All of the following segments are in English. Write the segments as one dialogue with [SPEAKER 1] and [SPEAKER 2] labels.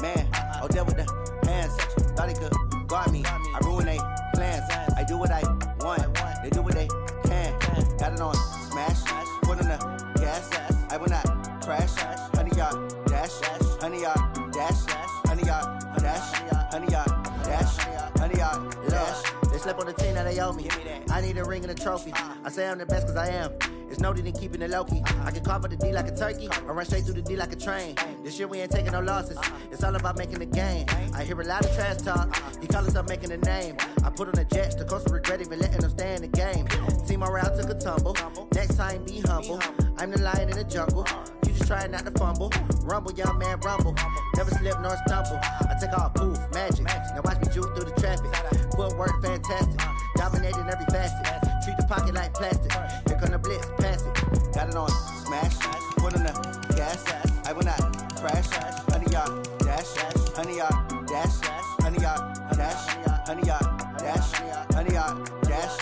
[SPEAKER 1] Man, oh, there with the hands. Thought he could guard me. I ruin they plans. I do what I want. They do what they can. Got it on smash. Put on the gas. I will not crash. 100-yard dash. 100-yard dash. 100-yard dash. 100-yard dash. 100-yard dash. They slept on the team that they owe me. I need a ring and a trophy. I say I'm the best cause I am. It's noted in keeping it low-key. I can carve up the D like a turkey or run straight through the D like a train. This year we ain't taking no losses. It's all about making the game. I hear a lot of trash talk. He call himself making a name. I put on the Jets. The coach will regret even letting them stay in the game. Team morale took a tumble. Next time be humble. I'm the lion in the jungle. You just trying not to fumble. Rumble, young man, rumble. Never slip nor stumble. I take off, poof, magic. Now watch me juke through the traffic. Footwork fantastic. Dominating every facet. Treat the pocket like plastic. Here come the blitz, pass it. Got it on smash. Put on the gas. I will not crash. 100-yard dash. 100-yard dash. 100-yard dash. 100-yard dash. 100-yard dash.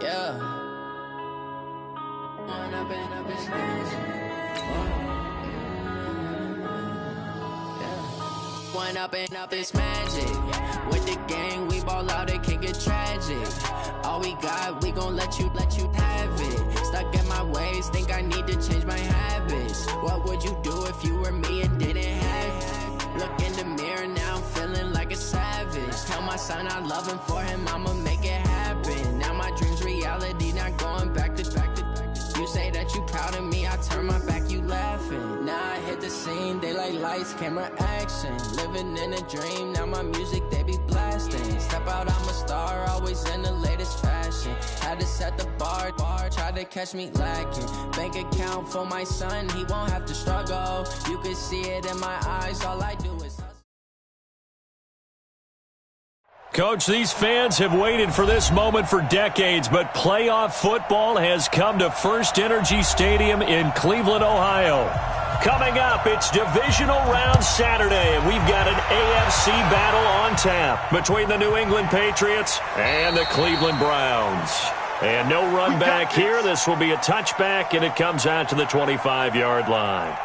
[SPEAKER 2] Yeah. One up and up is magic. With the gang, we ball out, it can get tragic. All we got, we gon' let you have it. Stuck in my ways, think I need to change my habits. What would you do if you were me and didn't have it? Look in the mirror, now I'm feeling like a savage. Tell my son I love him, for him I'ma make it happen. Now my dream's reality, not going back to. You say that you proud of me, I turn my back, you laughing. Now I hit the scene, they like lights, camera, action. Living in a dream, now my music, they be blasting. Step out, I'm a star, always in the latest fashion. Had to set the bar, try to catch me lacking. Bank account for my son, he won't have to struggle. You can see it in my eyes, all I do is...
[SPEAKER 3] Coach, these fans have waited for this moment for decades, but playoff football has come to First Energy Stadium in Cleveland, Ohio. Coming up, it's Divisional Round Saturday, and we've got an AFC battle on tap between the New England Patriots and the Cleveland Browns. And no run back here. This will be a touchback, and it comes out to the 25-yard line.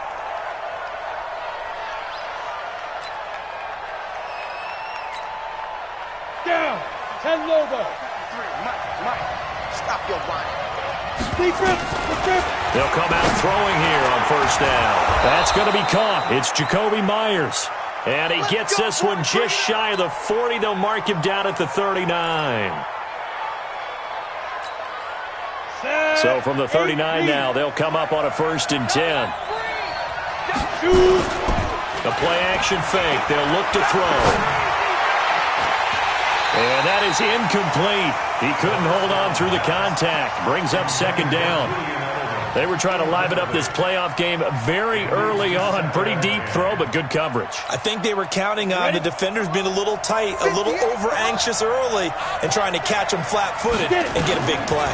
[SPEAKER 4] Down, 10 over.
[SPEAKER 5] Mike, stop your whining.
[SPEAKER 4] Defense.
[SPEAKER 3] They'll come out throwing here on first down. That's going to be caught. It's Jacoby Myers. And he gets this one just shy of the 40. They'll mark him down at the 39. So from the 39 now, they'll come up on a 1st and 10. The play action fake. They'll look to throw. And that is incomplete. He couldn't hold on through the contact. Brings up 2nd down. They were trying to liven up this playoff game very early on. Pretty deep throw, but good coverage.
[SPEAKER 6] I think they were counting on the defenders being a little tight, a little over-anxious early, and trying to catch them flat-footed and get a big play.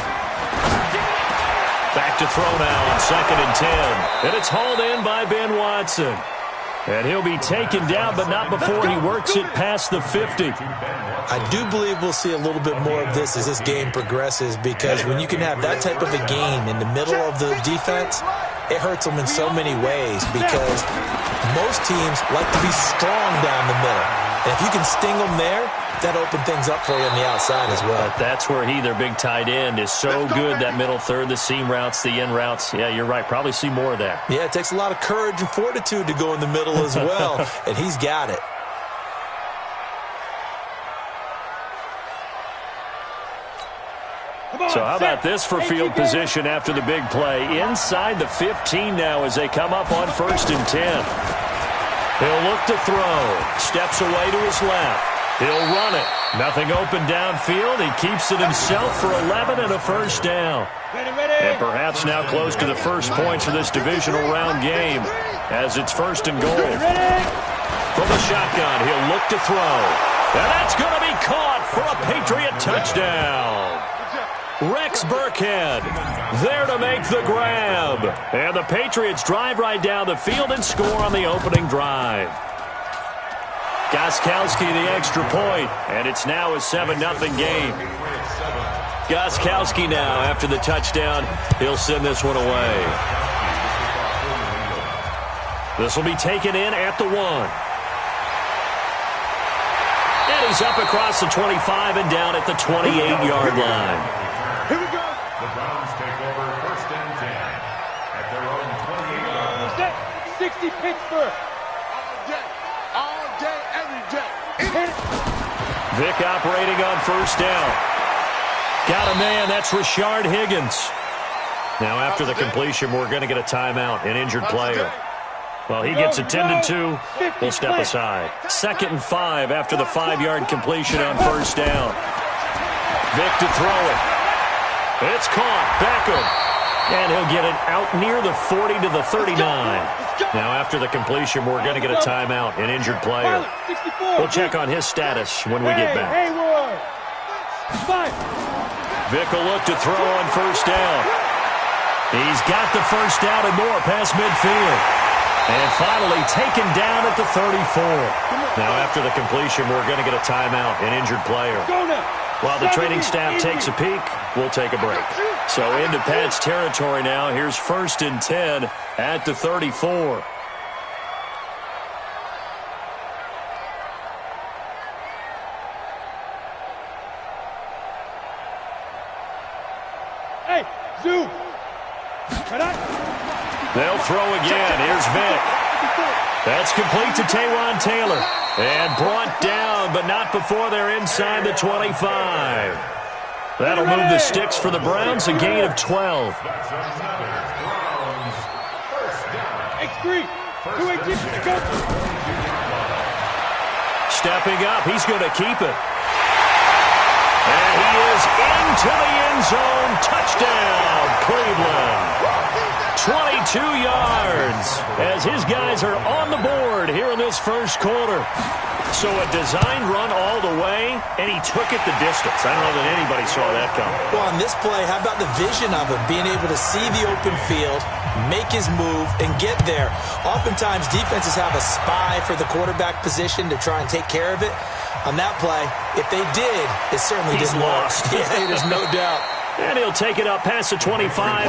[SPEAKER 3] Back to throw now on 2nd and 10. And it's hauled in by Ben Watson. And he'll be taken down, but not before he works it past the 50.
[SPEAKER 6] I do believe we'll see a little bit more of this as this game progresses, because when you can have that type of a gain in the middle of the defense, it hurts them in so many ways, because most teams like to be strong down the middle. And if you can sting them there, that opens things up for you on the outside as well.
[SPEAKER 3] But that's where he, their big tight end, is so good, that middle third, the seam routes, the in routes. Yeah, you're right. Probably see more of that.
[SPEAKER 6] Yeah, it takes a lot of courage and fortitude to go in the middle as well, and he's got it.
[SPEAKER 3] So how about this for field position after the big play? Inside the 15 now as they come up on 1st and 10. He'll look to throw. Steps away to his left. He'll run it. Nothing open downfield. He keeps it himself for 11 and a 1st down. And perhaps now close to the first points of this divisional round game as it's 1st and goal. From the shotgun, he'll look to throw. And that's going to be caught for a Patriot touchdown. Rex Burkhead there to make the grab. And the Patriots drive right down the field and score on the opening drive. Gostkowski the extra point, and it's now a 7-0 game. Gostkowski now, after the touchdown, he'll send this one away. This will be taken in at the 1. And he's up across the 25 and down at the 28-yard line.
[SPEAKER 5] Here we go.
[SPEAKER 7] The Browns take over 1st and 10 at their own 28-yard line.
[SPEAKER 4] 60 Pittsburgh.
[SPEAKER 5] All day, every day.
[SPEAKER 3] Vic operating on 1st down. Got a man, that's Rashard Higgins. Now after the completion, we're going to get a timeout, an injured player. Well, he gets attended to. We'll step aside. 2nd and 5 after the 5-yard completion on 1st down. Vic to throw it. It's caught. Beckham. And he'll get it out near the 40 to the 39. Now after the completion, we're going to get a timeout, an injured player. We'll check on his status when we get back. Vic will look to throw on 1st down. He's got the 1st down and more past midfield. And finally taken down at the 34. Now after the completion, we're going to get a timeout, an injured player. While the training staff takes a peek, we'll take a break. So into Pat's territory now. Here's 1st and 10 at the 34.
[SPEAKER 4] Hey, Zoo.
[SPEAKER 3] They'll throw again. Here's Vic. That's complete to Taywan Taylor. And brought down, but not before they're inside the 25. That'll move the sticks for the Browns, a gain of 12.
[SPEAKER 4] X3.
[SPEAKER 3] Stepping up, he's going to keep it. And he is into the end zone. Touchdown, Cleveland. 22 yards as his guys are on the board here in this 1st quarter. So a designed run all the way, and he took it the distance. I don't know that anybody saw that coming.
[SPEAKER 6] Well, on this play, how about the vision of him, being able to see the open field, make his move, and get there. Oftentimes, defenses have a spy for the quarterback position to try and take care of it. On that play, if they did, it certainly didn't work. Yeah, there's no doubt.
[SPEAKER 3] And he'll take it up past the 25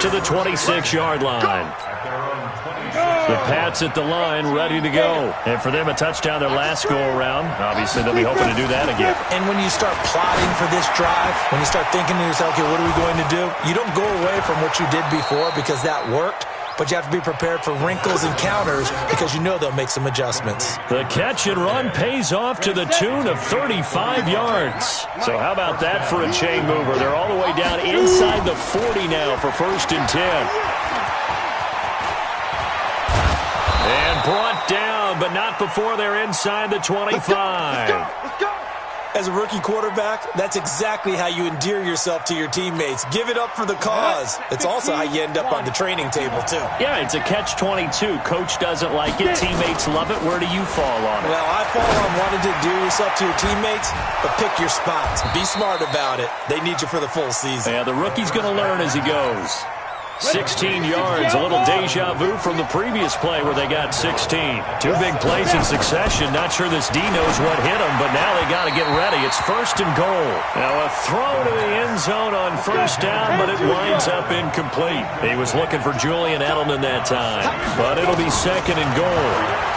[SPEAKER 3] to the 26-yard line. The Pats at the line, ready to go. And for them, a touchdown their last go-around. Obviously, they'll be hoping to do that again.
[SPEAKER 6] And when you start plotting for this drive, when you start thinking to yourself, okay, what are we going to do? You don't go away from what you did before because that worked. But you have to be prepared for wrinkles and counters because you know they'll make some adjustments.
[SPEAKER 3] The catch and run pays off to the tune of 35 yards. So how about that for a chain mover? They're all the way down inside the 40 now for 1st and 10. And brought down, but not before they're inside the 25.
[SPEAKER 5] Let's go.
[SPEAKER 6] As a rookie quarterback, that's exactly how you endear yourself to your teammates. Give it up for the cause. It's also how you end up on the training table, too.
[SPEAKER 3] Yeah, it's a catch-22. Coach doesn't like it. Teammates love it. Where do you fall on it?
[SPEAKER 6] Well, I fall on wanting to endear yourself to your teammates, but pick your spots. Be smart about it. They need you for the full season.
[SPEAKER 3] Yeah, the rookie's going to learn as he goes. 16 yards, a little deja vu from the previous play where they got 16. Two big plays in succession. Not sure this D knows what hit him, but now they got to get ready. It's 1st and goal. Now a throw to the end zone on 1st down, but it winds up incomplete. He was looking for Julian Edelman that time, but it'll be 2nd and goal.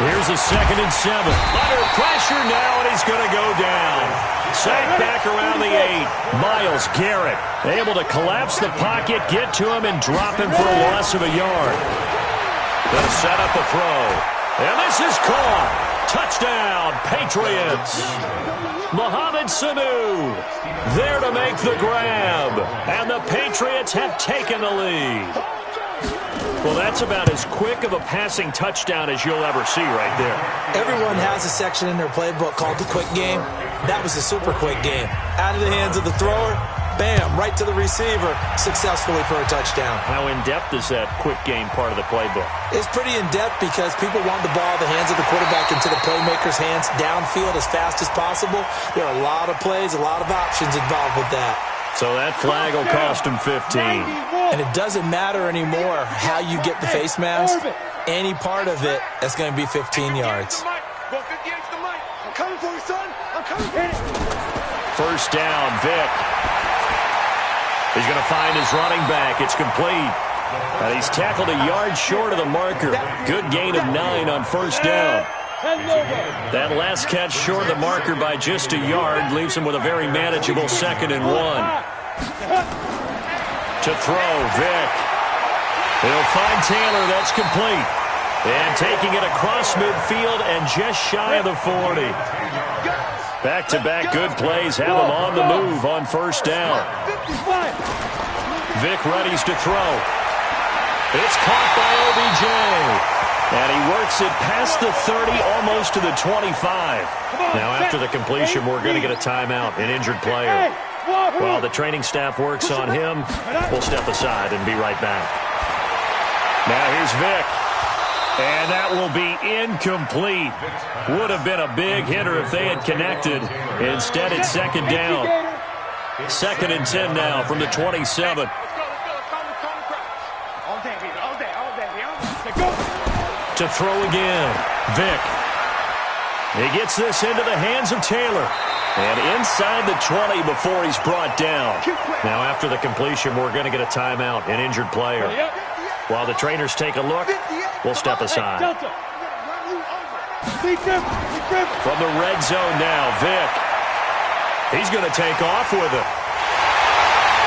[SPEAKER 3] Here's a 2nd and 7. Under pressure now, and he's going to go down. Sacked back around the 8. Myles Garrett able to collapse the pocket, get to him, and drop him for a loss of a yard. They'll set up a throw. And this is caught. Touchdown, Patriots. Mohamed Sanu there to make the grab. And the Patriots have taken the lead. Well, that's about as quick of a passing touchdown as you'll ever see right there.
[SPEAKER 6] Everyone has a section in their playbook called the quick game. That was a super quick game. Out of the hands of the thrower, bam, right to the receiver, successfully for a touchdown.
[SPEAKER 3] How in-depth is that quick game part of the playbook?
[SPEAKER 6] It's pretty in-depth because people want the ball in the hands of the quarterback into the playmaker's hands downfield as fast as possible. There are a lot of plays, a lot of options involved with that.
[SPEAKER 3] So that flag will cost him 15.
[SPEAKER 6] And it doesn't matter anymore how you get the face mask. Any part of it, that's going to be 15 yards.
[SPEAKER 5] Go 50 extra mic. coming for you, son. I'm coming for you.
[SPEAKER 3] First down, Vic. He's going to find his running back. It's complete. And he's tackled a yard short of the marker. Good gain of 9 on first down. That last catch short of the marker by just a yard leaves him with a very manageable 2nd and 1. To throw, Vic. He'll find Taylor. That's complete. And taking it across midfield and just shy of the 40. Back-to-back good plays have him on the move on first down. Vic readies to throw. It's caught by OBJ. And he works it past the 30, almost to the 25. Now, after the completion, we're going to get a timeout, an injured player. While the training staff works on him, we'll step aside and be right back. Now, here's Vic. And that will be incomplete. Would have been a big hitter if they had connected. Instead, it's 2nd down. 2nd and 10 now from the 27. To throw again, Vic. He gets this into the hands of Taylor. And inside the 20 before he's brought down. Now, after the completion, we're going to get a timeout, an injured player. While the trainers take a look, we'll step aside. From the red zone now, Vic. He's going to take off with it.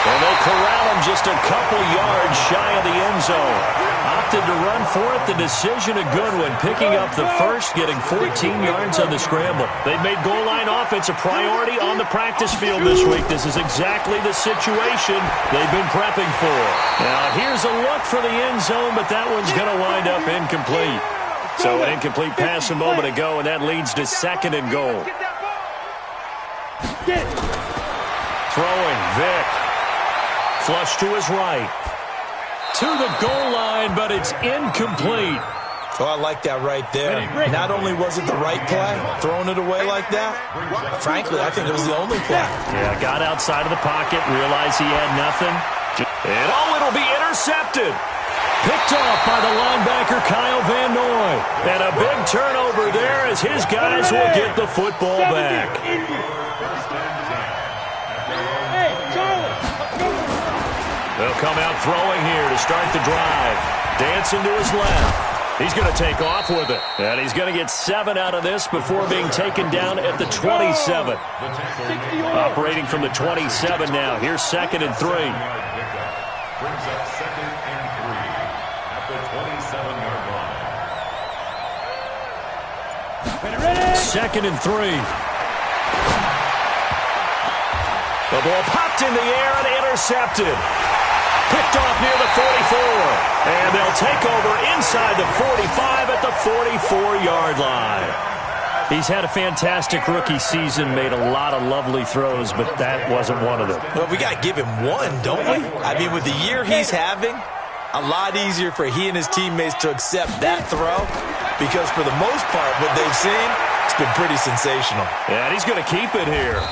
[SPEAKER 3] And they corral him just a couple yards shy of the end zone. Opted to run for it. The decision a good one. Picking up the first, getting 14 yards on the scramble. They've made goal line offense a priority on the practice field this week. This is exactly the situation they've been prepping for. Now, here's a look for the end zone, but that one's going to wind up incomplete. So an incomplete pass a moment ago, and that leads to 2nd and goal. Throwing, Vic. Flush to his right. To the goal line, but it's incomplete.
[SPEAKER 6] Oh, I like that right there. Not only was it the right play, throwing it away like that, frankly, I think it was the only play.
[SPEAKER 3] Yeah, got outside of the pocket, realized he had nothing. And it'll be intercepted. Picked off by the linebacker, Kyle Van Noy. And a big turnover there as his guys will get the football back. They'll come out throwing here to start the drive. Dancing to his left. He's going to take off with it. And he's going to get 7 out of this before being taken down at the 27. Operating from the 27 now. Here's 2nd and 3.
[SPEAKER 7] Brings up 2nd and 3 at the 27-yard line.
[SPEAKER 3] 2nd and 3. The ball popped in the air and intercepted. Picked off near the 44. And they'll take over inside the 45 at the 44-yard line. He's had a fantastic rookie season, made a lot of lovely throws, but that wasn't one of them.
[SPEAKER 6] Well, we got to give him one, don't we? I mean, with the year he's having, a lot easier for he and his teammates to accept that throw because for the most part, what they've seen, it's been pretty sensational.
[SPEAKER 3] Yeah, and he's going to keep it here.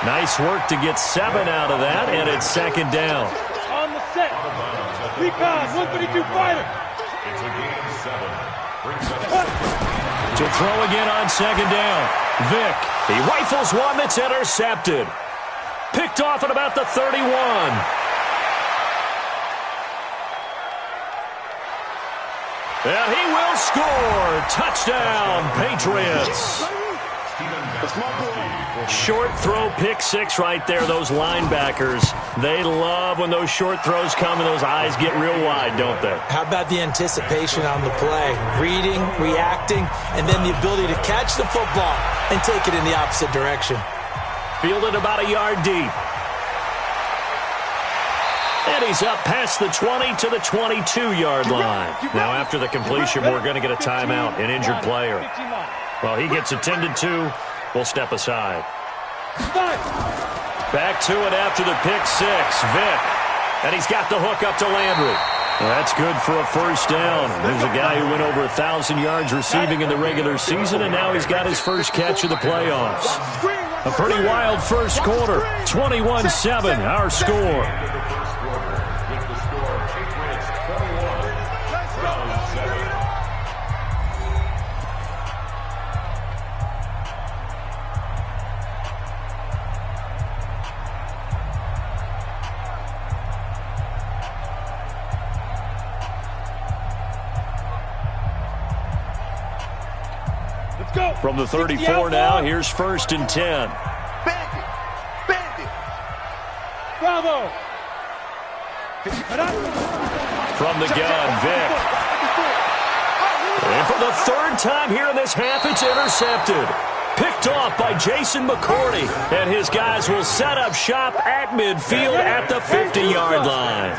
[SPEAKER 3] Nice work to get 7 out of that, and it's 2nd down.
[SPEAKER 4] On the set. Recon, 132 fighter.
[SPEAKER 7] It's a gain of 7. Brings up
[SPEAKER 3] To throw again on 2nd down. Vic, he rifles one that's intercepted. Picked off at about the 31. And he will score. Touchdown, Patriots. Short throw, pick 6 right there. Those linebackers, they love when those short throws come and those eyes get real wide, don't they?
[SPEAKER 6] How about the anticipation on the play? Reading, reacting, and then the ability to catch the football and take it in the opposite direction.
[SPEAKER 3] Fielded about a yard deep. And he's up past the 20 to the 22-yard line. Now, after the completion, we're going to get a timeout, an injured player. Well, he gets attended to. We'll step aside. Back to it after the pick 6. Vic. And he's got the hook up to Landry. Well, that's good for a first down. There's a guy who went over 1,000 yards receiving in the regular season, and now he's got his first catch of the playoffs. A pretty wild first quarter. 21-7, our score. From the 34 now, here's 1st and 10.
[SPEAKER 5] Bandit.
[SPEAKER 4] Bravo.
[SPEAKER 3] From the gun, Vic. And for the 3rd time here in this half, it's intercepted. Picked off by Jason McCourty. And his guys will set up shop at midfield at the 50-yard line.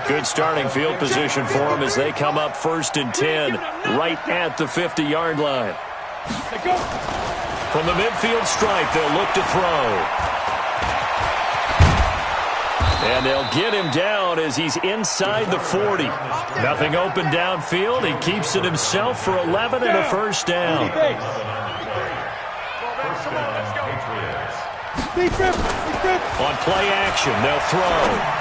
[SPEAKER 3] Good starting field position for them as they come up 1st and 10 right at the 50-yard line. From the midfield stripe, they'll look to throw. And they'll get him down as he's inside the 40. Nothing open downfield. He keeps it himself for 11 and a 1st down. On play action, they'll throw.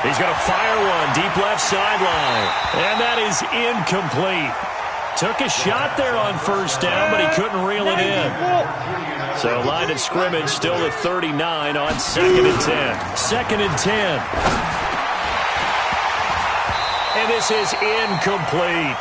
[SPEAKER 3] He's going to fire one deep left sideline. And that is incomplete. Took a shot there on 1st down, but he couldn't reel it in. So line of scrimmage still at 39 on 2nd and 10. 2nd and 10. And this is incomplete.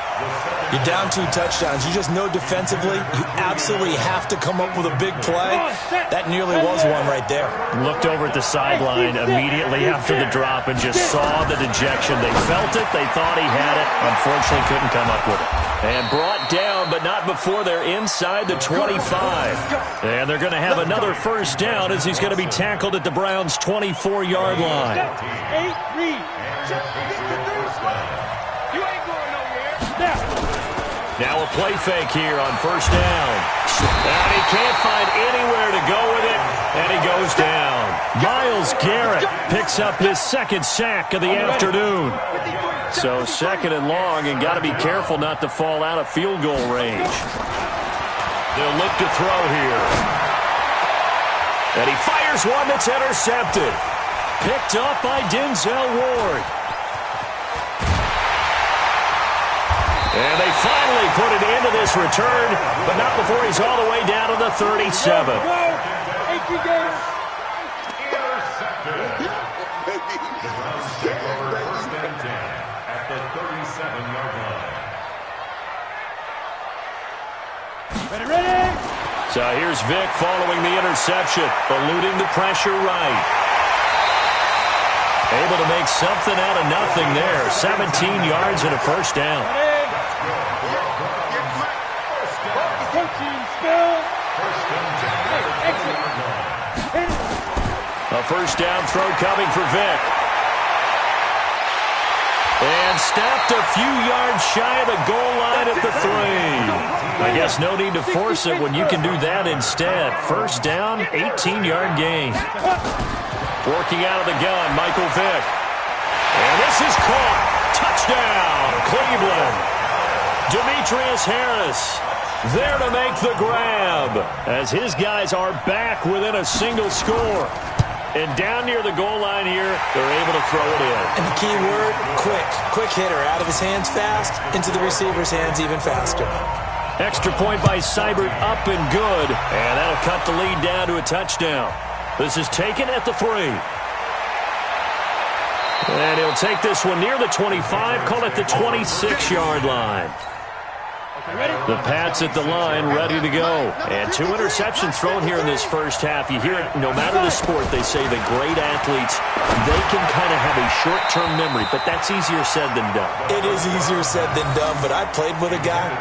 [SPEAKER 6] You're down 2 touchdowns. You just know defensively you absolutely have to come up with a big play. That nearly was one right there.
[SPEAKER 3] Looked over at the sideline immediately after the drop and just saw the dejection. They felt it. They thought he had it. Unfortunately, couldn't come up with it. And brought down, but not before they're inside the 25. And they're going to have another 1st down as he's going to be tackled at the Browns' 24-yard line. Now a play fake here on 1st down. And he can't find anywhere to go with it, and he goes down. Myles Garrett picks up his 2nd sack of the afternoon. So 2nd and long, and got to be careful not to fall out of field goal range. They'll look to throw here. And he fires one that's intercepted. Picked up by Denzel Ward. And they finally put it into this return, but not before he's all the way down to the 37. So here's Vic following the interception, eluding the pressure right. Able to make something out of nothing there. 17 yards and a 1st down. A 1st down throw coming for Vic. And stopped a few yards shy of the goal line at the 3. I guess no need to force it when you can do that instead. 1st down, 18-yard gain. Working out of the gun, Michael Vick. And this is caught. Touchdown, Cleveland. Demetrius Harris there to make the grab as his guys are back within a single score. And down near the goal line here, they're able to throw it in.
[SPEAKER 6] And the key word, quick. Quick hitter. Out of his hands fast, into the receiver's hands even faster.
[SPEAKER 3] Extra point by Seibert, up and good. And that'll cut the lead down to a touchdown. This is taken at the 3. And he'll take this one near the 25, call it the 26-yard line. The Pats at the line, ready to go. And 2 interceptions thrown here in this 1st half. You hear it, no matter the sport, they say the great athletes, they can kind of have a short-term memory, but that's easier said than done.
[SPEAKER 6] It is easier said than done, but I played with a guy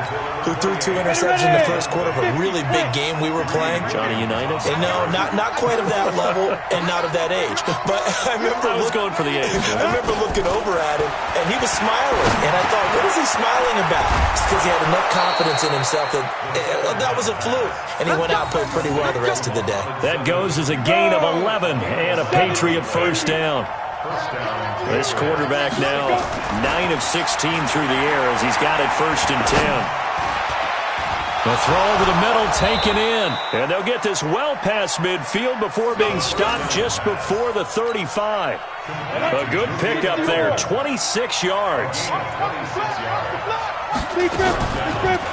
[SPEAKER 6] who threw 2 interceptions in the 1st quarter of a really big game we were playing.
[SPEAKER 3] Johnny Unitas?
[SPEAKER 6] And no, not quite of that level and not of that age. But I was
[SPEAKER 3] going for the age.
[SPEAKER 6] I remember looking over at him, and he was smiling. And I thought, what is he smiling about? It's because he had enough confidence in himself that was a fluke. And he went out and played pretty well the rest of the day.
[SPEAKER 3] That goes as a gain of 11 and a Patriot 1st down. This quarterback now 9 of 16 through the air as he's got it 1st and 10. The throw over the middle taken in. And they'll get this well past midfield before being stopped just before the 35. A good pickup there, 26 yards.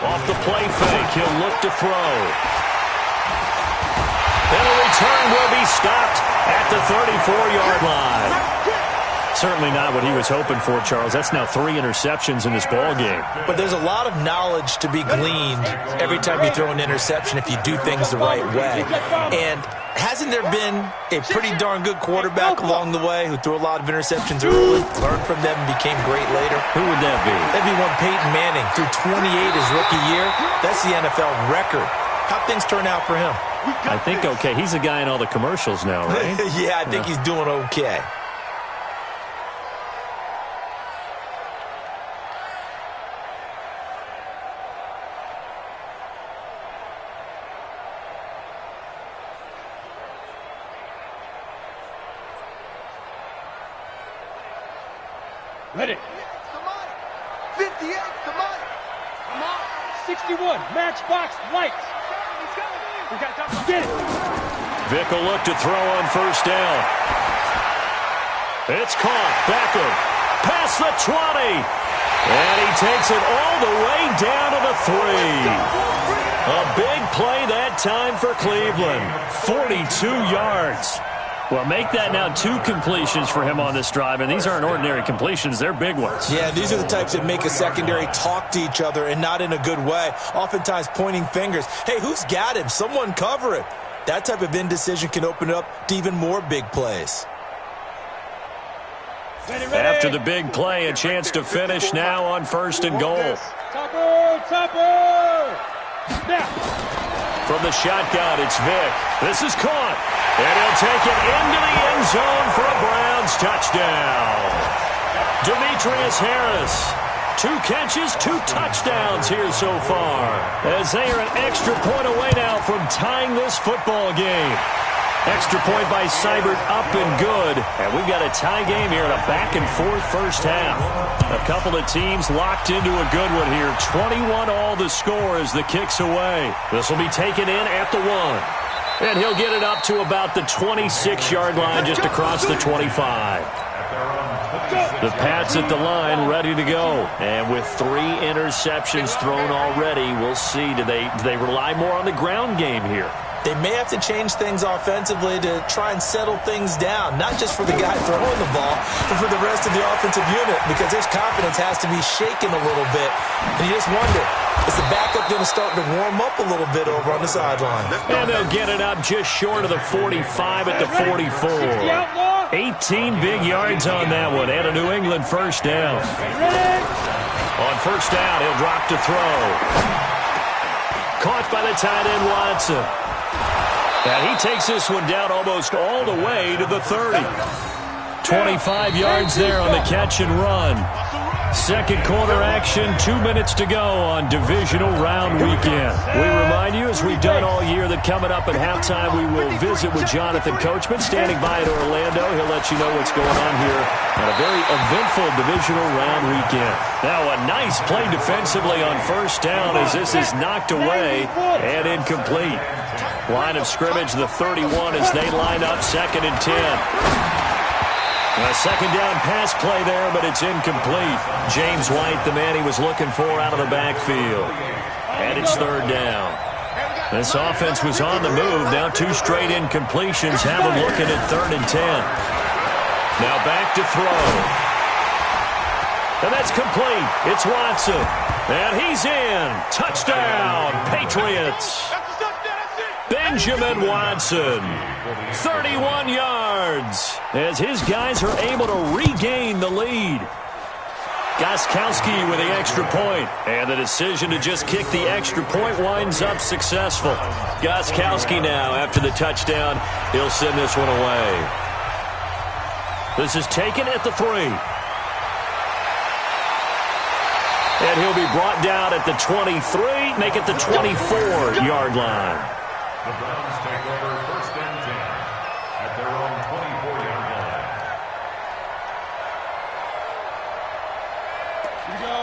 [SPEAKER 3] Off the play fake, he'll look to throw. And a return will be stopped at the 34-yard line. Certainly not what he was hoping for, Charles. That's now 3 interceptions in this ball game.
[SPEAKER 6] But there's a lot of knowledge to be gleaned every time you throw an interception if you do things the right way. And hasn't there been a pretty darn good quarterback along the way who threw a lot of interceptions early, learned from them, and became great later?
[SPEAKER 3] Who would that be?
[SPEAKER 6] That'd be one Peyton Manning. Threw 28 his rookie year. That's the NFL record. How'd things turn out for him?
[SPEAKER 3] I think okay. He's a guy in all the commercials now, right?
[SPEAKER 6] Yeah, I think he's doing okay.
[SPEAKER 4] Ready.
[SPEAKER 5] 58, come on.
[SPEAKER 4] Come on. 61, matchbox, lights. We got that. Get it.
[SPEAKER 3] Vic will look to throw on first down. It's caught. Beckham. Past the 20. And he takes it all the way down to the 3. A big play that time for Cleveland. 42 yards. Well, make that now 2 completions for him on this drive, and these aren't ordinary completions. They're big ones.
[SPEAKER 6] Yeah, these are the types that make a secondary talk to each other and not in a good way, oftentimes pointing fingers. Hey, who's got him? Someone cover it. That type of indecision can open up to even more big plays.
[SPEAKER 3] After the big play, a chance to finish now on first and goal.
[SPEAKER 4] Topper! Now.
[SPEAKER 3] From the shotgun, it's Vic. This is caught. And he'll take it into the end zone for a Browns touchdown. Demetrius Harris. 2 catches, 2 touchdowns here so far. As they are an extra point away now from tying this football game. Extra point by Seibert up and good. And we've got a tie game here in a back-and-forth first half. A couple of teams locked into a good one here. 21 all the score as the kick's away. This will be taken in at the 1. And he'll get it up to about the 26-yard line just across the 25. The Pats at the line ready to go. And with 3 interceptions thrown already, we'll see. Do they rely more on the ground game here?
[SPEAKER 6] They may have to change things offensively to try and settle things down, not just for the guy throwing the ball, but for the rest of the offensive unit, because his confidence has to be shaken a little bit. And you just wonder, is the backup going to start to warm up a little bit over on the sideline?
[SPEAKER 3] And they'll get it up just short of the 45 at the 44. 18 big yards on that one, and a New England first down. On first down, he'll drop to throw. Caught by the tight end, Watson. And he takes this one down almost all the way to the 30. 25 yards there on the catch and run. Second quarter action, 2 minutes to go on divisional round weekend. We remind you, as we've done all year, that coming up at halftime, we will visit with Jonathan Coachman, standing by in Orlando. He'll let you know what's going on here on a very eventful divisional round weekend. Now a nice play defensively on first down as this is knocked away and incomplete. Line of scrimmage, the 31 as they line up, 2nd and 10. A second down pass play there, but it's incomplete. James White, the man he was looking for out of the backfield. And it's 3rd down. This offense was on the move. Now 2 straight incompletions have them looking at 3rd and 10. Now back to throw. And that's complete. It's Watson. And he's in. Touchdown, Patriots. Benjamin Watson, 31 yards, as his guys are able to regain the lead. Gostkowski with the extra point, and the decision to just kick the extra point winds up successful. Gostkowski now, after the touchdown, he'll send this one away. This is taken at the 3. And he'll be brought down at the 23, make it the 24-yard line.
[SPEAKER 7] The Browns take over 1st and 10 at their own 24-yard line.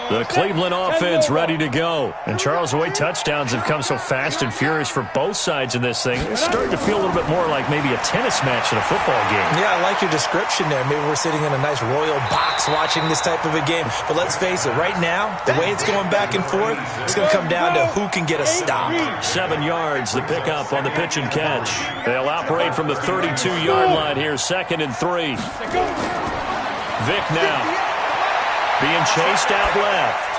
[SPEAKER 3] The Cleveland offense ready to go. And Charles, the way touchdowns have come so fast and furious for both sides in this thing, it's starting to feel a little bit more like maybe a tennis match in a football game.
[SPEAKER 6] Yeah, I like your description there. Maybe we're sitting in a nice royal box watching this type of a game. But let's face it, right now, the way it's going back and forth, it's going to come down to who can get a stop.
[SPEAKER 3] 7 yards, the pickup on the pitch and catch. They'll operate from the 32-yard line here, 2nd and 3. Vic now. Being chased out left.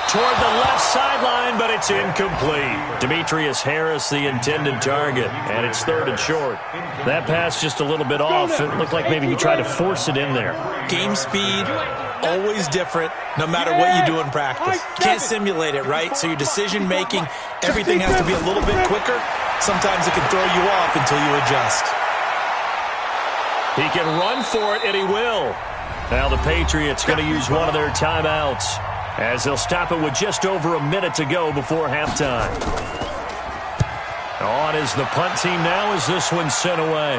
[SPEAKER 3] Toward the left sideline, but it's incomplete. Demetrius Harris, the intended target, and it's 3rd and short. That pass just a little bit off. It looked like maybe he tried to force it in there.
[SPEAKER 6] Game speed, always different, no matter what you do in practice. Can't simulate it, right? So your decision-making, everything has to be a little bit quicker. Sometimes it can throw you off until you adjust.
[SPEAKER 3] He can run for it, and he will. Now the Patriots going to use one of their timeouts, as they'll stop it with just over a minute to go before halftime. On is the punt team now as this one's sent away.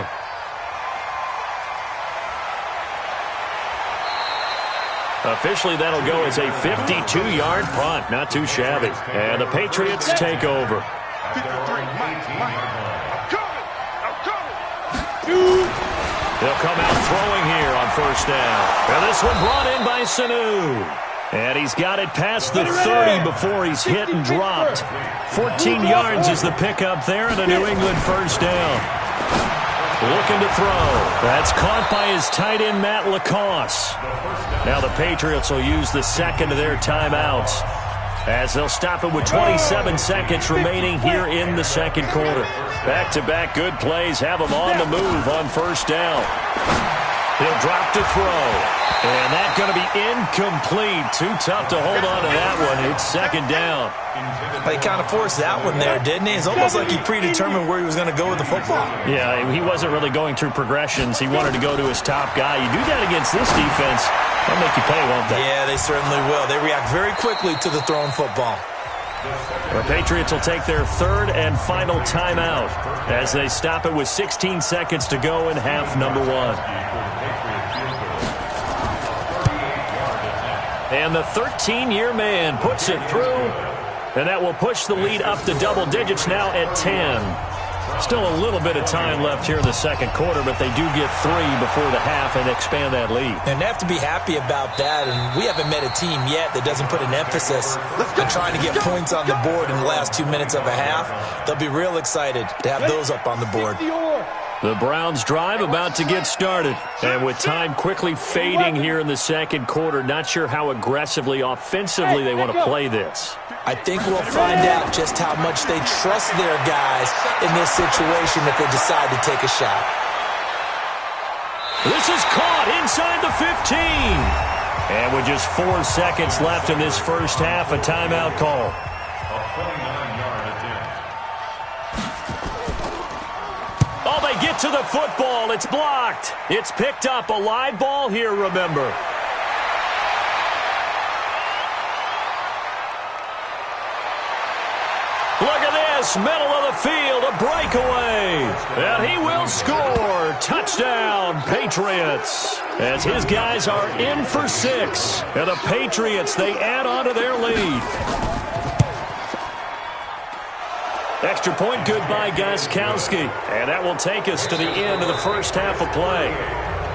[SPEAKER 3] Officially, that'll go as a 52-yard punt. Not too shabby. And the Patriots take over. They'll come out throwing here on 1st down. And this one brought in by Sanu. And he's got it past the 30 before he's hit and dropped. 14 yards is the pickup there and a New England 1st down. Looking to throw. That's caught by his tight end, Matt Lacoste. Now the Patriots will use the second of their timeouts, as they'll stop it with 27 seconds remaining here in the second quarter. Back-to-back good plays have him on the move on 1st down. He'll drop to throw. And that's going to be incomplete. Too tough to hold on to that one. It's 2nd down.
[SPEAKER 6] He kind of forced that one there, didn't he? It's almost like he predetermined where he was going to go with the football.
[SPEAKER 3] Yeah, he wasn't really going through progressions. He wanted to go to his top guy. You do that against this defense, they'll make you pay, won't they?
[SPEAKER 6] Yeah, they certainly will. They react very quickly to the thrown football.
[SPEAKER 3] The Patriots will take their 3rd and final timeout as they stop it with 16 seconds to go in half number 1. And the 13-year man puts it through, and that will push the lead up to double digits now at 10. Still a little bit of time left here in the second quarter, but they do get 3 before the half and expand that lead.
[SPEAKER 6] And they have to be happy about that, and we haven't met a team yet that doesn't put an emphasis on trying to get points on the board in the last 2 minutes of a half. They'll be real excited to have those up on the board.
[SPEAKER 3] The Browns drive about to get started. And with time quickly fading here in the second quarter, not sure how aggressively, offensively they want to play this.
[SPEAKER 6] I think we'll find out just how much they trust their guys in this situation if they decide to take a shot.
[SPEAKER 3] This is caught inside the 15. And with just 4 seconds left in this first half, a timeout call. Oh, they get to the football. It's blocked. It's picked up. A live ball here, remember. Look at this. Middle of the field. A breakaway. And he will score. Touchdown, Patriots. As his guys are in for 6. And the Patriots, they add on to their lead. Extra point good by Gostkowski. And that will take us to the end of the first half of play.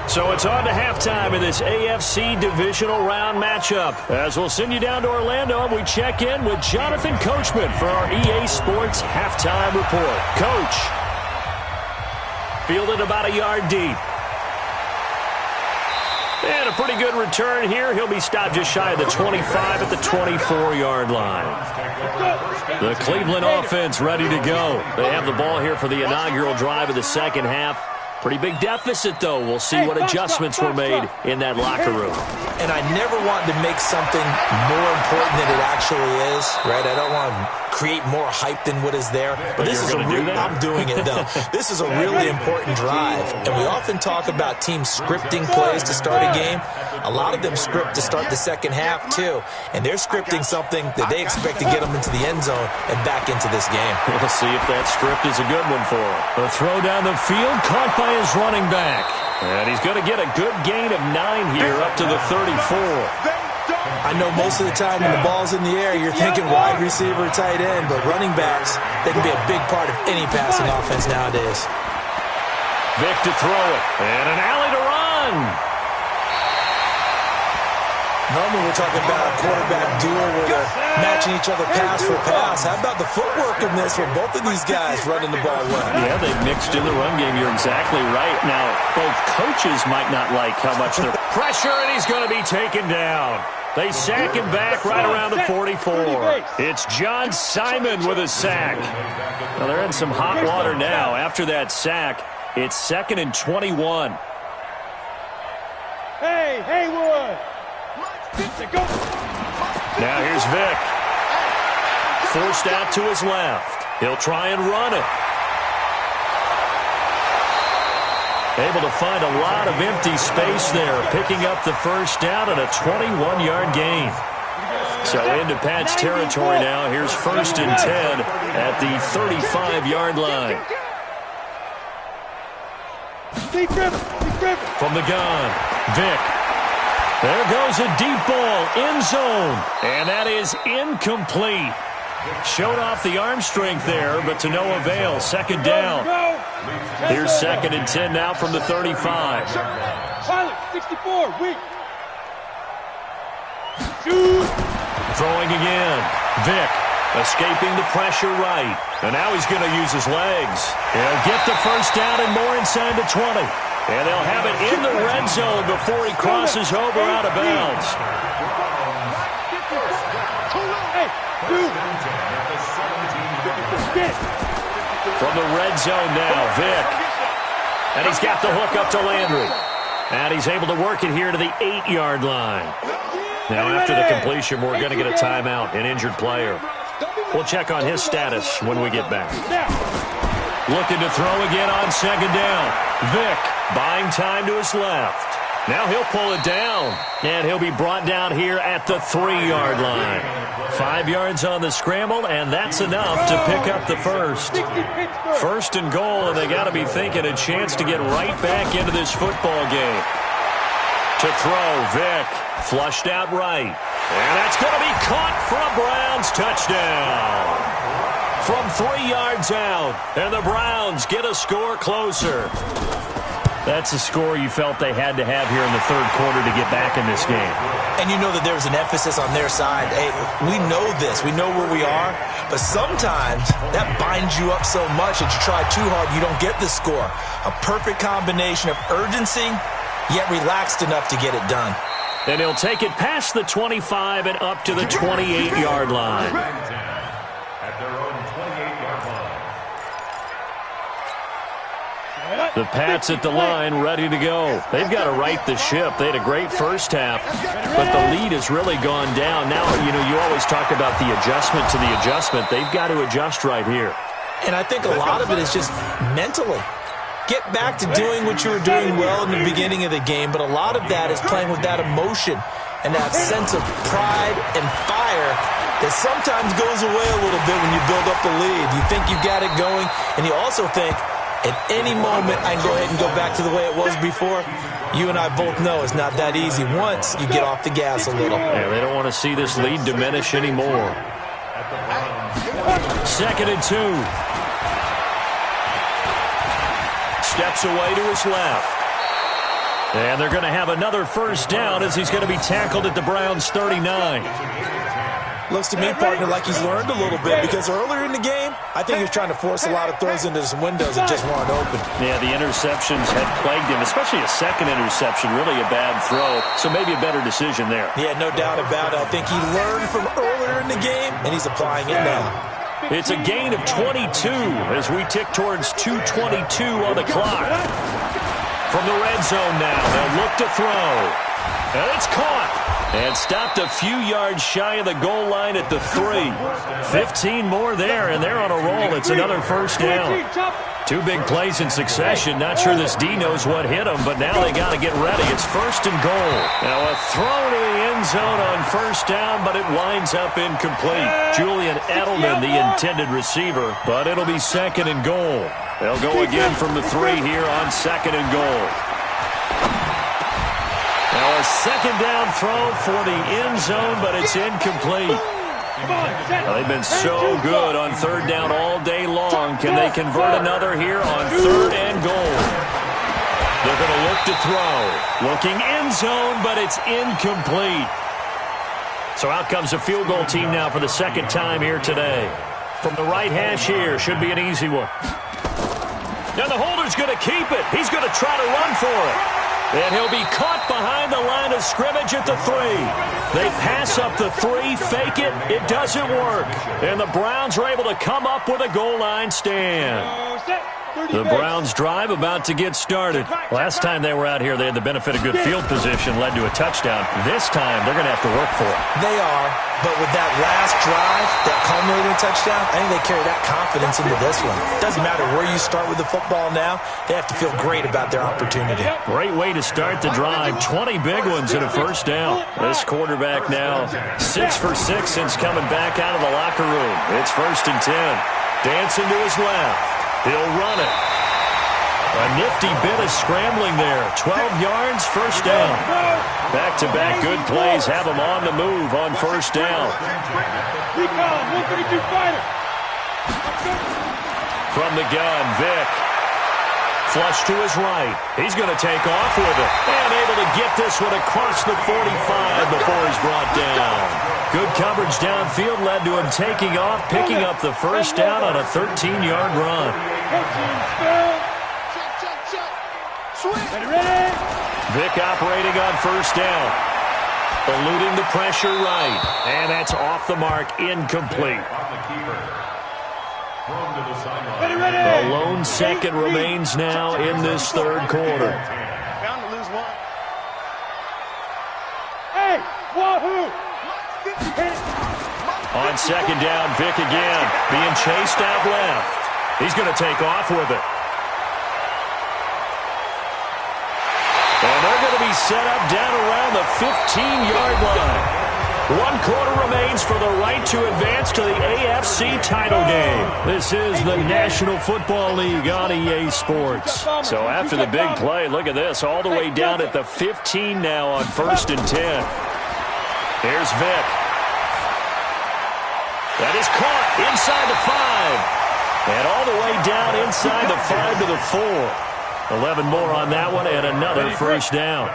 [SPEAKER 3] So it's on to halftime in this AFC divisional round matchup. As we'll send you down to Orlando, we check in with Jonathan Coachman for our EA Sports halftime report. Coach, fielded about a yard deep. And a pretty good return here. He'll be stopped just shy of the 25 at the 24-yard line. The Cleveland offense ready to go. They have the ball here for the inaugural drive of the second half. Pretty big deficit, though. We'll see what adjustments were made in that locker room.
[SPEAKER 6] And I never want to make something more important than it actually is, right? I don't want to create more hype than what is there. But this is I'm doing it, though. This is a really important drive. And we often talk about teams scripting plays to start a game. A lot of them script to start the second half, too. And they're scripting something that they expect to get them into the end zone and back into this game.
[SPEAKER 3] We'll see if that script is a good one for them. The throw down the field, caught by his running back. And he's going to get a good gain of 9 here up to the 34.
[SPEAKER 6] I know most of the time when the ball's in the air, you're thinking wide receiver, tight end, but running backs, they can be a big part of any passing offense nowadays.
[SPEAKER 3] Vic to throw it. And an alley to run.
[SPEAKER 6] Normally we're talking about a quarterback duel where they're matching each other pass for pass. How about the footwork in this where both of these guys running the ball well?
[SPEAKER 3] Yeah, they've mixed in the run game. You're exactly right. Now, both coaches might not like how much they're pressure, and he's going to be taken down. They sack him back right around the 44. It's John Simon with a sack. Now, they're in some hot water now. After that sack, it's 2nd and 21.
[SPEAKER 4] Hey, Haywood!
[SPEAKER 3] Now here's Vic. Forced out to his left. He'll try and run it. Able to find a lot of empty space there, picking up the first down and a 21-yard gain. So into Pat's territory now. Here's 1st and 10 at the 35-yard line. From the gun, Vic. There goes a deep ball, end zone, and that is incomplete. Showed off the arm strength there, but to no avail. 2nd down. Here's 2nd and 10 now from the 35.
[SPEAKER 4] Pilot, 64, weak.
[SPEAKER 3] Throwing again. Vic escaping the pressure right. And now he's going to use his legs. He'll get the first down and more inside the 20. And they'll have it in the red zone before he crosses over out of bounds. From the red zone now, Vic. And he's got the hook up to Landry. And he's able to work it here to the 8-yard line. Now after the completion, we're going to get a timeout, an injured player. We'll check on his status when we get back. Looking to throw again on 2nd down. Vic buying time to his left. Now he'll pull it down, and he'll be brought down here at the 3-yard line. 5 yards on the scramble, and that's enough to pick up the first. 1st and goal, and they got to be thinking a chance to get right back into this football game. To throw, Vic, flushed out right. And that's going to be caught for a Browns touchdown. From 3 yards out, and the Browns get a score closer. That's a score you felt they had to have here in the 3rd quarter to get back in this game.
[SPEAKER 6] And you know that there was an emphasis on their side. Hey, we know this. We know where we are. But sometimes that binds you up so much that you try too hard, you don't get the score. A perfect combination of urgency, yet relaxed enough to get it done.
[SPEAKER 3] And he'll take it past the 25 and up to the 28-yard line. The Pats at the line, ready to go. They've got to right the ship. They had a great first half, but the lead has really gone down. Now, you always talk about the adjustment to the adjustment. They've got to adjust right here.
[SPEAKER 6] And I think a lot of it is just mentally. Get back to doing what you were doing well in the beginning of the game, but a lot of that is playing with that emotion and that sense of pride and fire that sometimes goes away a little bit when you build up the lead. You think you got it going, and you also think, at any moment, I can go ahead and go back to the way it was before. You and I both know it's not that easy once you get off the gas a little.
[SPEAKER 3] Yeah, they don't want to see this lead diminish anymore. 2nd and 2. Steps away to his left. And they're going to have another first down as he's going to be tackled at the Browns' 39.
[SPEAKER 6] Looks to me, partner, like he's learned a little bit because earlier in the game, I think he was trying to force a lot of throws into some windows that just weren't open.
[SPEAKER 3] Yeah, the interceptions had plagued him, especially a second interception, really a bad throw. So maybe a better decision there.
[SPEAKER 6] Yeah, no doubt about it. I think he learned from earlier in the game, and he's applying it now.
[SPEAKER 3] It's a gain of 22 as we tick towards 2:22 on the clock. From the red zone now, they'll look to throw. And it's caught. And stopped a few yards shy of the goal line at the 3. 15 more there, and they're on a roll. It's another first down. 2 big plays in succession. Not sure this D knows what hit him, but now they got to get ready. It's 1st and goal. Now a throw to the end zone on 1st down, but it winds up incomplete. Julian Edelman, the intended receiver, but it'll be 2nd and goal. They'll go again from the 3 here on 2nd and goal. Now a 2nd down throw for the end zone, but it's incomplete. Well, they've been so good on 3rd down all day long. Can they convert another here on 3rd and goal? They're going to look to throw. Looking end zone, but it's incomplete. So out comes a field goal team now for the second time here today. From the right hash here, should be an easy one. Now the holder's going to keep it. He's going to try to run for it. And he'll be caught behind the line of scrimmage at the 3. They pass up the 3, fake it. It doesn't work. And the Browns are able to come up with a goal line stand. The Browns drive about to get started. Last time they were out here, they had the benefit of good field position, led to a touchdown. This time, they're going to have to work for it.
[SPEAKER 6] They are, but with that last drive, that culminating touchdown, I think they carry that confidence into this one. Doesn't matter where you start with the football now, they have to feel great about their opportunity.
[SPEAKER 3] Great way to start the drive. 20 big ones and a first down. This quarterback now 6 for 6 since coming back out of the locker room. It's 1st and 10. Dancing to his left. He'll run it. A nifty bit of scrambling there. 12 yards, first down. Back-to-back good plays have him on the move on first down. From the gun, Vick. Flush to his right. He's going to take off with it. And able to get this one across the 45 before he's brought down. Good coverage downfield led to him taking off, picking up the first down on a 13-yard run. Vick operating on first down. Eluding the pressure right. And that's off the mark, incomplete. A lone second remains now in this third quarter.
[SPEAKER 5] Bound to lose one.
[SPEAKER 4] Hey, wahoo!
[SPEAKER 3] On second down, Vick again, being chased out left. He's going to take off with it. And they're going to be set up down around the 15-yard line. 1 quarter remains for the right to advance to the AFC title game. This is the National Football League on EA Sports. So after the big play, look at this, all the way down at the 15 now on 1st and 10. Here's Vick. That is caught inside the 5. And all the way down inside the 5 to the 4. 11 more on that one and another first down.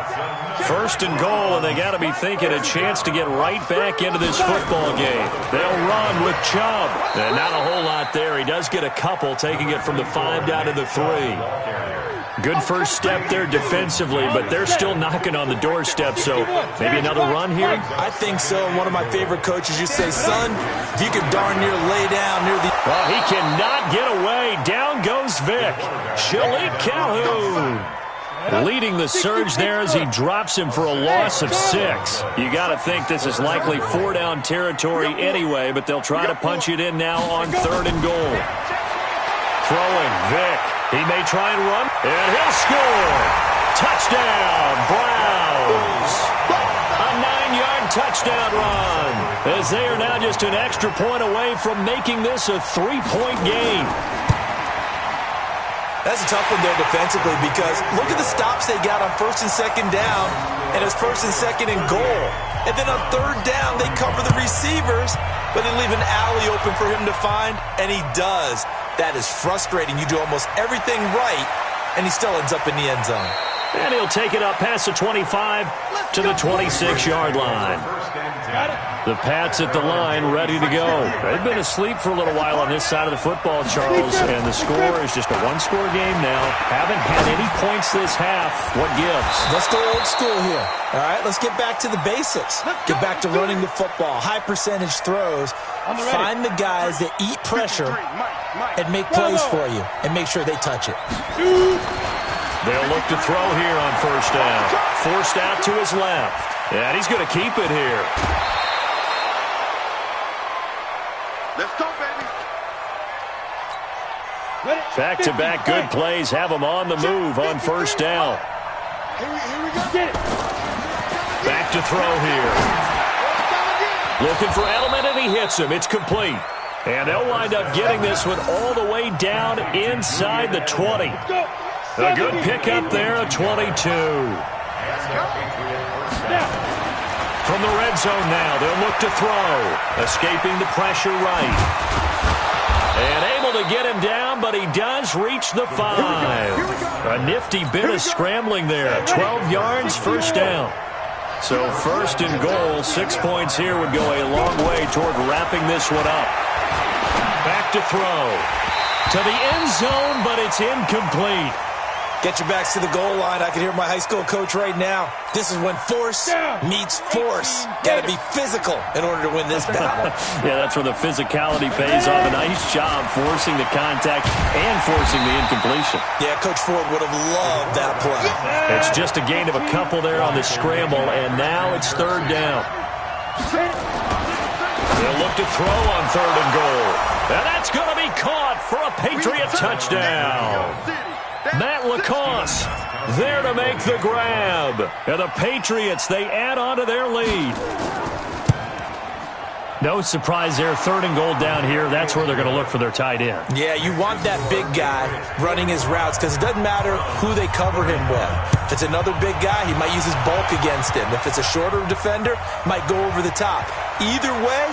[SPEAKER 3] 1st and goal, and they got to be thinking a chance to get right back into this football game. They'll run with Chubb. And not a whole lot there. He does get a couple, taking it from the 5 down to the 3. Good first step there defensively, but they're still knocking on the doorstep, so maybe another run here?
[SPEAKER 6] I think so. One of my favorite coaches used to say, son, if you could darn near lay down near the...
[SPEAKER 3] Well, he cannot get away. Down goes Vick. Shalik Calhoun leading the surge there as he drops him for a loss of 6. You got to think this is likely 4-down territory anyway, but they'll try to punch it in now on 3rd and goal. Throwing, Vick. He may try and run, and he'll score. Touchdown, Browns. A 9-yard touchdown run, as they are now just an extra point away from making this a 3-point game.
[SPEAKER 6] That's a tough one there defensively because look at the stops they got on 1st and 2nd down, and it's 1st and 2nd and goal. And then on 3rd down, they cover the receivers, but they leave an alley open for him to find, and he does. That is frustrating. You do almost everything right, and he still ends up in the end zone.
[SPEAKER 3] And he'll take it up past the 25 to the 26-yard line. The Pats at the line, ready to go. They've been asleep for a little while on this side of the football, Charles, and the score is just a 1-score game now. Haven't had any points this half. What gives?
[SPEAKER 6] Let's go old school here. All right, let's get back to the basics. Get back to running the football, high percentage throws. Find the guys that eat pressure and make plays for you, and make sure they touch it.
[SPEAKER 3] They'll look to throw here on 1st down. Forced out to his left. And he's going to keep it here.
[SPEAKER 5] Let's go, baby.
[SPEAKER 3] Back-to-back good plays have him on the move on 1st down.
[SPEAKER 5] Here we go. Get it.
[SPEAKER 3] Back to throw here. Looking for Edelman, and he hits him. It's complete. And they'll wind up getting this one all the way down inside the 20. A good pickup there, a 22. From the red zone now, they'll look to throw. Escaping the pressure right. And able to get him down, but he does reach the 5. A nifty bit of scrambling there. 12 yards, 1st down. So first and goal, 6 points here would go a long way toward wrapping this one up. Back to throw. To the end zone, but it's incomplete.
[SPEAKER 6] Get your backs to the goal line. I can hear my high school coach right now. This is when force meets force. Got to be physical in order to win this battle.
[SPEAKER 3] Yeah, that's where the physicality pays off. A nice job forcing the contact and forcing the incompletion.
[SPEAKER 6] Yeah, Coach Ford would have loved that play.
[SPEAKER 3] It's just a gain of a couple there on the scramble, and now it's third down. They'll look to throw on third and goal. And that's going to be caught for a Patriot touchdown. Matt LaCosse there to make the grab. And the Patriots, they add on to their lead. No surprise there, third and goal down here. That's where they're going to look for their tight end.
[SPEAKER 6] Yeah, you want that big guy running his routes because it doesn't matter who they cover him with. If it's another big guy, he might use his bulk against him. If it's a shorter defender, might go over the top. Either way,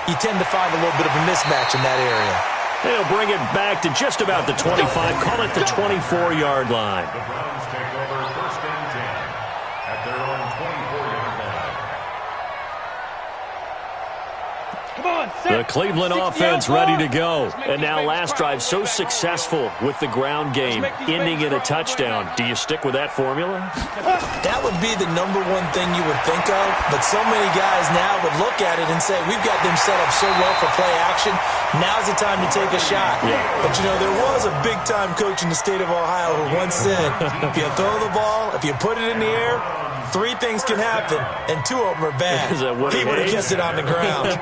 [SPEAKER 6] you tend to find a little bit of a mismatch in that area.
[SPEAKER 3] They'll bring it back to just about the 25. Call it the 24-yard line.
[SPEAKER 7] The Browns take over first and 10 at their own 24-yard line.
[SPEAKER 3] The Cleveland offense ready to go. And now last drive so successful with the ground game, ending in a touchdown. Do you stick with that formula?
[SPEAKER 6] That would be the number one thing you would think of, but so many guys now would look at it and say, we've got them set up so well for play action, now's the time to take a shot.
[SPEAKER 3] Yeah.
[SPEAKER 6] But, you know, there was a big-time coach in the state of Ohio who once said, if you throw the ball, if you put it in the air, 3 things can happen, and 2 of them are bad. He would have kept it on the ground.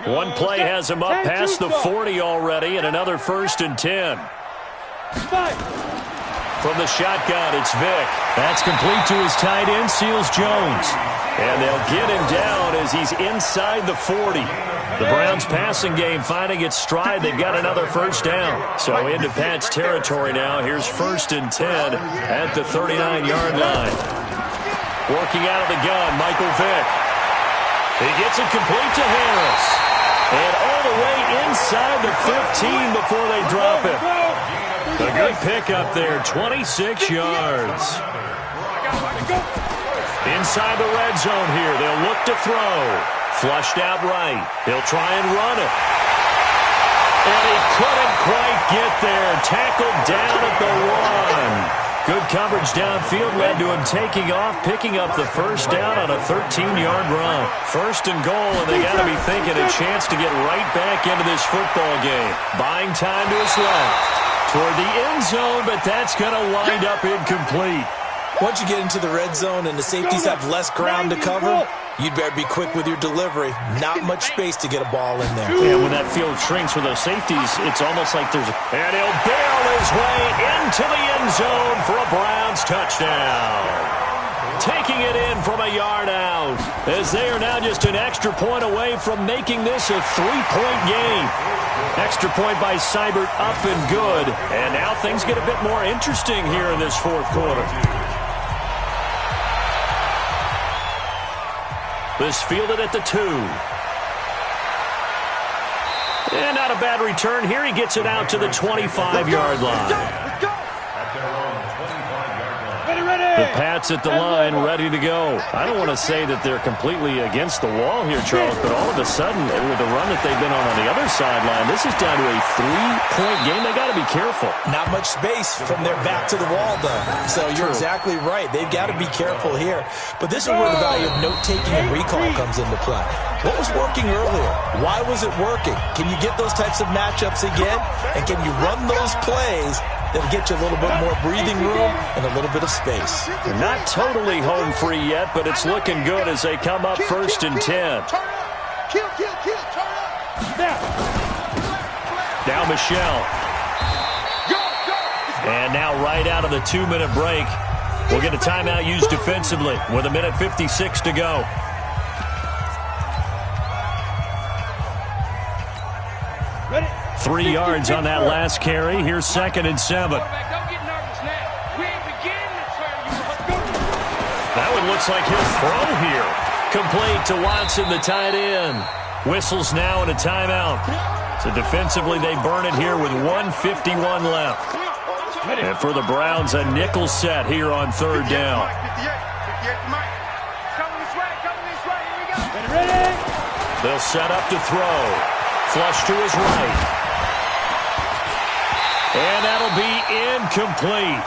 [SPEAKER 3] One play has him up past the 40 already, and another first and 10. From the shotgun, it's Vick. That's complete to his tight end, Seals Jones. And they'll get him down as he's inside the 40. The Browns passing game finding its stride. They've got another first down. So into Pat's territory now. Here's first and 10 at the 39-yard line. Working out of the gun, Michael Vick. He gets it complete to Harris. And all the way inside the 15 before they drop him. A good pickup there, 26 yards. Inside the red zone here, they'll look to throw. Flushed out right. He'll try and run it. And he couldn't quite get there. Tackled down at the 1. Good coverage downfield led to him taking off, picking up the first down on a 13-yard run. First and goal, and they got to be thinking a chance to get right back into this football game. Buying time to his left. Toward the end zone, but that's going to wind up incomplete.
[SPEAKER 6] Once you get into the red zone and the safeties have less ground to cover, you'd better be quick with your delivery. Not much space to get a ball in there.
[SPEAKER 3] Yeah, when that field shrinks with those safeties, it's almost like there's and he'll barrel his way into the end zone for a Browns touchdown. Taking it in from a yard out, as they are now just an extra point away from making this a 3-point game. Extra point by Seibert, up and good. And now things get a bit more interesting here in this fourth quarter. This fielded at the 2. And not a bad return here. He gets it out to the 25-yard line. The Pats at the line, ready to go. I don't want to say that they're completely against the wall here, Charles, but all of a sudden, with the run that they've been on the other sideline, this is down to a 3-point game. They got to be careful.
[SPEAKER 6] Not much space from their back to the wall, though. So you're exactly right. They've got to be careful here. But this is where the value of note-taking and recall comes into play. What was working earlier? Why was it working? Can you get those types of matchups again? And can you run those plays that'll get you a little bit more breathing room and a little bit of space?
[SPEAKER 3] They're not totally home free yet, but it's looking good as they come up first and 10. Now Michelle. And now right out of the 2-minute break, we'll get a timeout used defensively with 1:56 to go.
[SPEAKER 4] Ready?
[SPEAKER 3] 3 yards on that last carry. Here's second and 7.
[SPEAKER 4] Don't get nervous now. We ain't beginning to turn you. Let's go.
[SPEAKER 3] That would looks like he'll throw here. Complete to Watson, the tight end. Whistles now and a timeout. So defensively, they burn it here with 1:51 left. And for the Browns, a nickel set here on third down. They'll set up to throw. Flush to his right. And that'll be incomplete.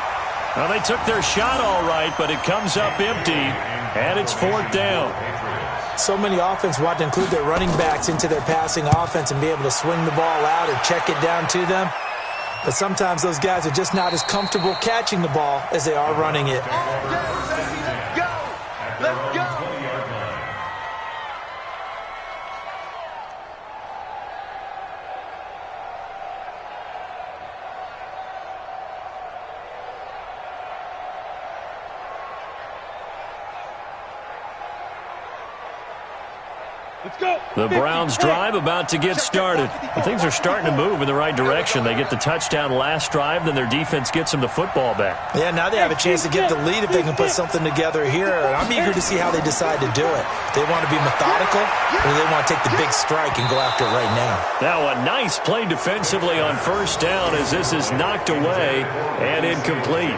[SPEAKER 3] Well, they took their shot all right, but it comes up empty, and it's fourth down.
[SPEAKER 6] So many offenses want to include their running backs into their passing offense and be able to swing the ball out or check it down to them. But sometimes those guys are just not as comfortable catching the ball as they are running it.
[SPEAKER 5] Let's go.
[SPEAKER 3] The Browns drive about to get started. Things are starting to move in the right direction. They get the touchdown last drive, then their defense gets them the football back.
[SPEAKER 6] Yeah, now they have a chance to get the lead if they can put something together here. And I'm eager to see how they decide to do it. They want to be methodical, or do they want to take the big strike and go after it right now?
[SPEAKER 3] Now a nice play defensively on first down as this is knocked away and incomplete.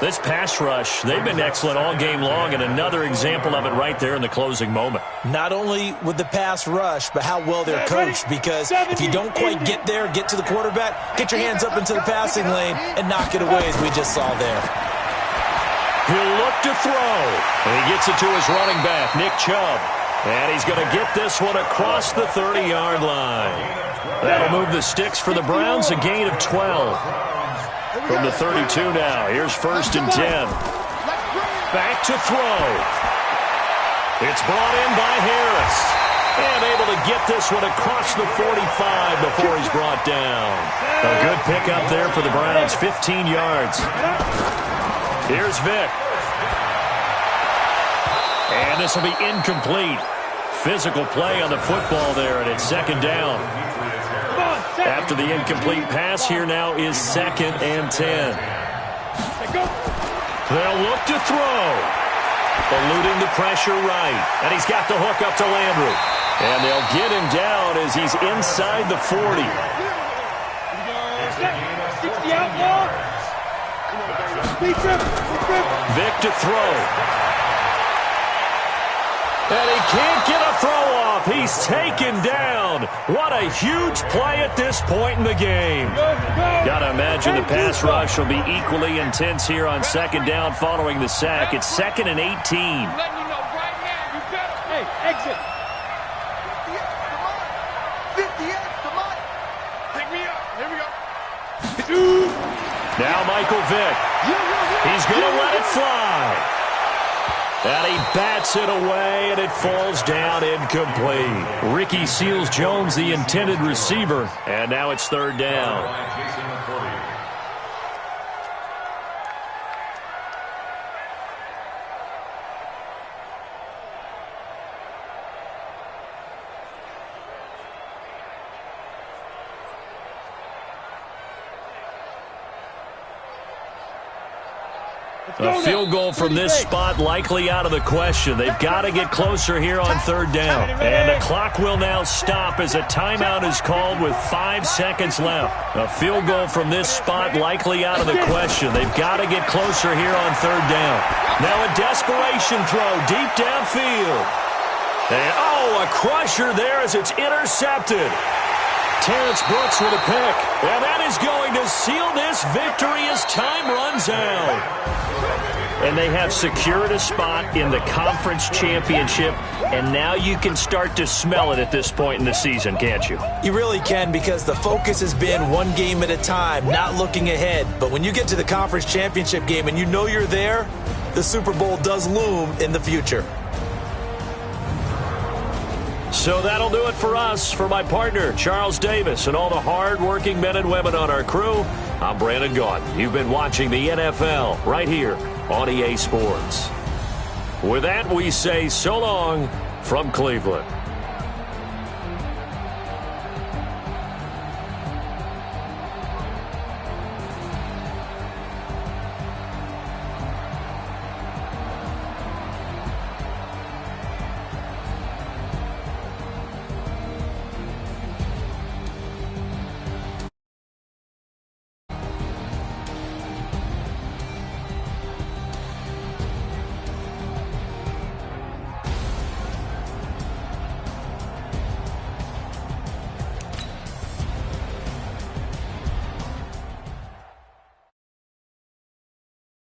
[SPEAKER 3] This pass rush, they've been excellent all game long, and another example of it right there in the closing moment.
[SPEAKER 6] Not only with the pass rush, but how well they're coached, because if you don't quite get there, get to the quarterback, get your hands up into the passing lane and knock it away as we just saw there.
[SPEAKER 3] He'll look to throw, and he gets it to his running back, Nick Chubb. And he's going to get this one across the 30-yard line. That'll move the sticks for the Browns, a gain of 12. From the 32 now, here's first and 10. Back to throw. It's brought in by Harris. And able to get this one across the 45 before he's brought down. A good pickup there for the Browns, 15 yards. Here's Vick. And this will be incomplete. Physical play on the football there, and it's second down. After the incomplete pass, here now is second and 10. They'll look to throw. Eluding the pressure right. And he's got the hook up to Landry. And they'll get him down as he's inside the 40. Vick to throw. And he can't get a throw off. He's taken down. What a huge play at this point in the game. Gotta imagine the pass rush will be equally intense here on second down following the sack. It's second and 18.
[SPEAKER 4] Hey, exit.
[SPEAKER 5] 58, come on. Pick me up. Here we go.
[SPEAKER 3] Now Michael Vick. He's going to let it fly. And he bats it away, and it falls down incomplete. Ricky Seals-Jones, the intended receiver. And now it's third down. A field goal from this spot likely out of the question. They've got to get closer here on third down. And the clock will now stop as a timeout is called with 5 seconds left. A field goal from this spot likely out of the question. They've got to get closer here on third down. Now a desperation throw deep downfield. And a crusher there as it's intercepted. Terrence Brooks with a pick. And that is going to seal this victory as time runs out. And they have secured a spot in the conference championship, and now you can start to smell it at this point in the season, can't you?
[SPEAKER 6] You really can, because the focus has been one game at a time, not looking ahead. But when you get to the conference championship game and you know you're there, the Super Bowl does loom in the future.
[SPEAKER 3] So that'll do it for us. For my partner, Charles Davis, and all the hard-working men and women on our crew, I'm Brandon Gaudin. You've been watching the NFL right here on EA Sports. With that, we say so long from Cleveland.